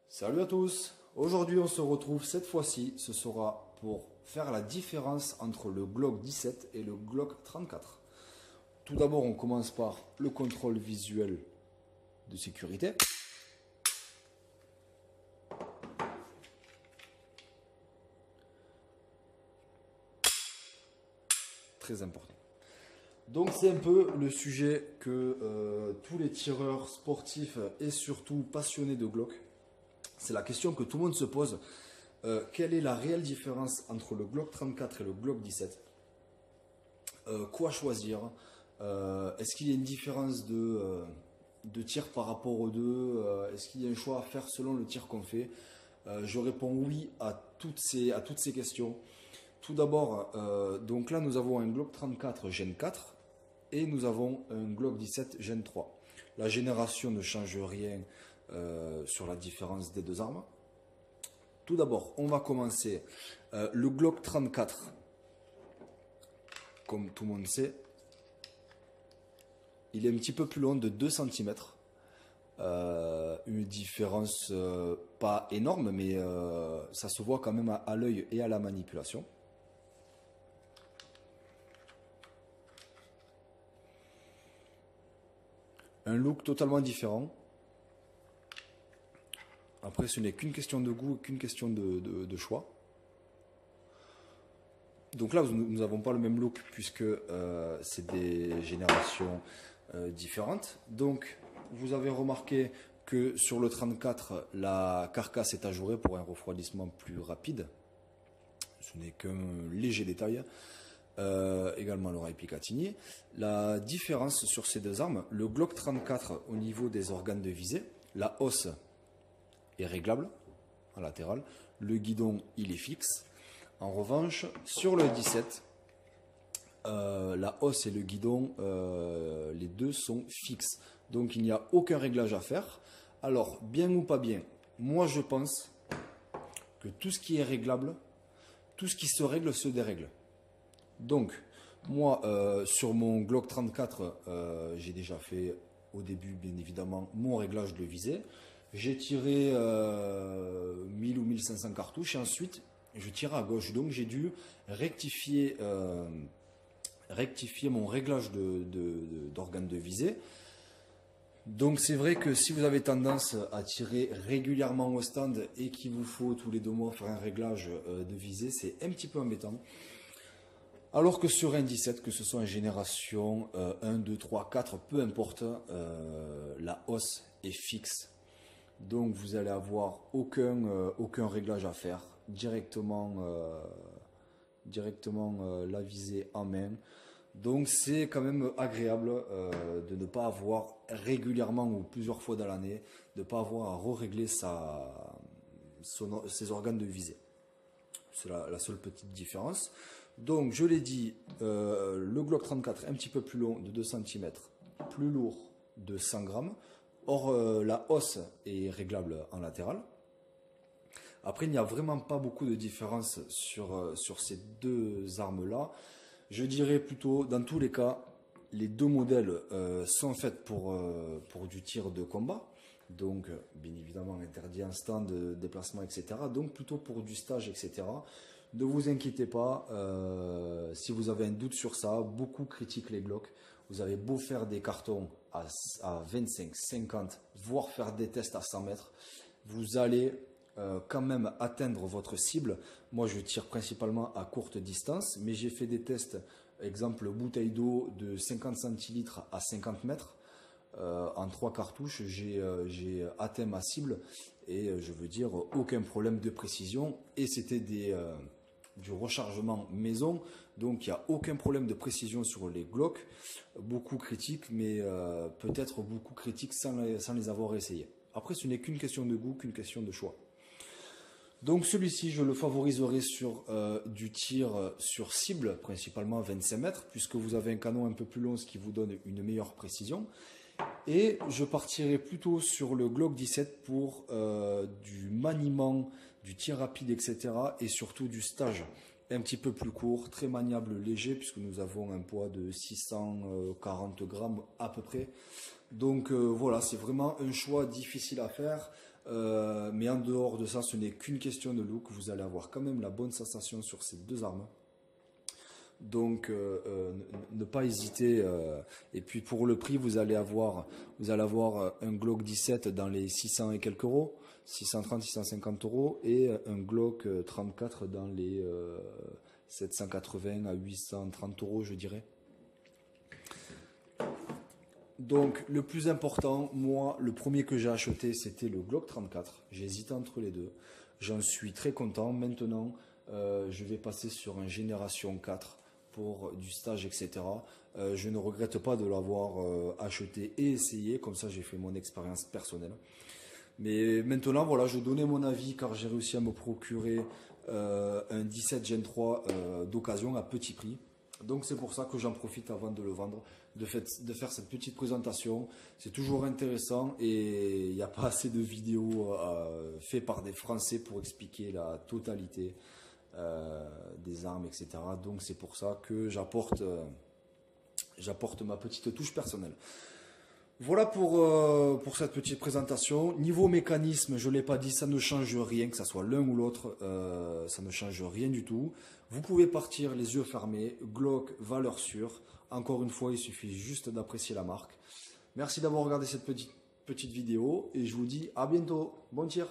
Salut à tous, aujourd'hui on se retrouve cette fois-ci, ce sera pour faire la différence entre le Glock 17 et le Glock 34. Tout d'abord on commence par le contrôle visuel de sécurité. Très important. Donc c'est un peu le sujet que tous les tireurs sportifs et surtout passionnés de Glock, c'est la question que tout le monde se pose. Quelle est la réelle différence entre le Glock 34 et le Glock 17? Quoi choisir? Est-ce qu'il y a une différence de tir par rapport aux deux? Est-ce qu'il y a un choix à faire selon le tir qu'on fait? Je réponds oui à toutes ces questions. Tout d'abord, donc là nous avons un Glock 34 Gen 4 et nous avons un Glock 17 Gen 3. La génération ne change rien sur la différence des deux armes. Tout d'abord, on va commencer le Glock 34. Comme tout le monde sait, il est un petit peu plus long de 2 cm. Une différence pas énorme, mais ça se voit quand même à l'œil et à la manipulation. Un look totalement différent. Après, ce n'est qu'une question de goût, qu'une question de choix. Donc là, nous n'avons pas le même look puisque c'est des générations différentes. Donc, vous avez remarqué que sur le 34, la carcasse est ajourée pour un refroidissement plus rapide. Ce n'est qu'un léger détail. Également l'oreille Picatinny. La différence sur ces deux armes, le Glock 34 au niveau des organes de visée, la hausse est réglable en latéral, le guidon il est fixe. En revanche, sur le 17, la hausse et le guidon, les deux sont fixes. Donc il n'y a aucun réglage à faire. Alors, bien ou pas bien, moi je pense que tout ce qui est réglable, tout ce qui se règle se dérègle. Donc, moi, sur mon Glock 34, j'ai déjà fait au début, bien évidemment, mon réglage de visée. J'ai tiré 1000 ou 1500 cartouches et ensuite, je tire à gauche. Donc, j'ai dû rectifier mon réglage d'organes de visée. Donc, c'est vrai que si vous avez tendance à tirer régulièrement au stand et qu'il vous faut tous les 2 mois faire un réglage de visée, c'est un petit peu embêtant. Alors que sur un 17, que ce soit en génération 1, 2, 3, 4, peu importe, la hausse est fixe. Donc vous allez avoir aucun réglage à faire. Directement la visée en main. Donc c'est quand même agréable de ne pas avoir régulièrement ou plusieurs fois dans l'année, de ne pas avoir à re-régler ses organes de visée. C'est la seule petite différence. Donc, je l'ai dit, le Glock 34 un petit peu plus long de 2 cm, plus lourd de 100 grammes. Or, la hausse est réglable en latéral. Après, il n'y a vraiment pas beaucoup de différence sur ces deux armes-là. Je dirais plutôt, dans tous les cas, les deux modèles sont faits pour du tir de combat. Donc, bien évidemment, interdit en stand, déplacement, etc. Donc, plutôt pour du stage, etc. Ne vous inquiétez pas, si vous avez un doute sur ça, beaucoup critiquent les Glock. Vous avez beau faire des cartons à 25, 50, voire faire des tests à 100 mètres, vous allez quand même atteindre votre cible. Moi, je tire principalement à courte distance, mais j'ai fait des tests, exemple bouteille d'eau de 50 centilitres à 50 mètres. En 3 cartouches, j'ai atteint ma cible et je veux dire aucun problème de précision. Et c'était du rechargement maison, donc il n'y a aucun problème de précision sur les Glock. Beaucoup critiquent, mais peut-être beaucoup critiquent sans les avoir essayés. Après, ce n'est qu'une question de goût, qu'une question de choix. Donc celui-ci, je le favoriserai sur du tir sur cible, principalement 25 mètres, puisque vous avez un canon un peu plus long, ce qui vous donne une meilleure précision. Et je partirai plutôt sur le Glock 17 pour du maniement, du tir rapide, etc. Et surtout du stage un petit peu plus court, très maniable, léger, puisque nous avons un poids de 640 grammes à peu près. Donc voilà, c'est vraiment un choix difficile à faire. Mais en dehors de ça, ce n'est qu'une question de look. Vous allez avoir quand même la bonne sensation sur ces deux armes. Donc ne pas hésiter. Et puis pour le prix, vous allez avoir un Glock 17 dans les 600 et quelques euros, 630, 650 euros, et un Glock 34 dans les 780 à 830 euros, je dirais. Donc le plus important, moi, le premier que j'ai acheté, c'était le Glock 34. J'ai hésité entre les deux. J'en suis très content. Maintenant, je vais passer sur un Génération 4 pour du stage, etc. Je ne regrette pas de l'avoir acheté et essayé. Comme ça, j'ai fait mon expérience personnelle. Mais maintenant, voilà, je donnais mon avis car j'ai réussi à me procurer un 17 Gen 3 d'occasion à petit prix. Donc c'est pour ça que j'en profite avant de le vendre, de faire cette petite présentation. C'est toujours intéressant et il n'y a pas assez de vidéos faites par des Français pour expliquer la totalité des armes, etc. Donc c'est pour ça que j'apporte ma petite touche personnelle. Voilà pour cette petite présentation. Niveau mécanisme, je ne l'ai pas dit, ça ne change rien, que ce soit l'un ou l'autre, ça ne change rien du tout. Vous pouvez partir les yeux fermés, Glock, valeur sûre. Encore une fois, il suffit juste d'apprécier la marque. Merci d'avoir regardé cette petite vidéo et je vous dis à bientôt. Bon tir!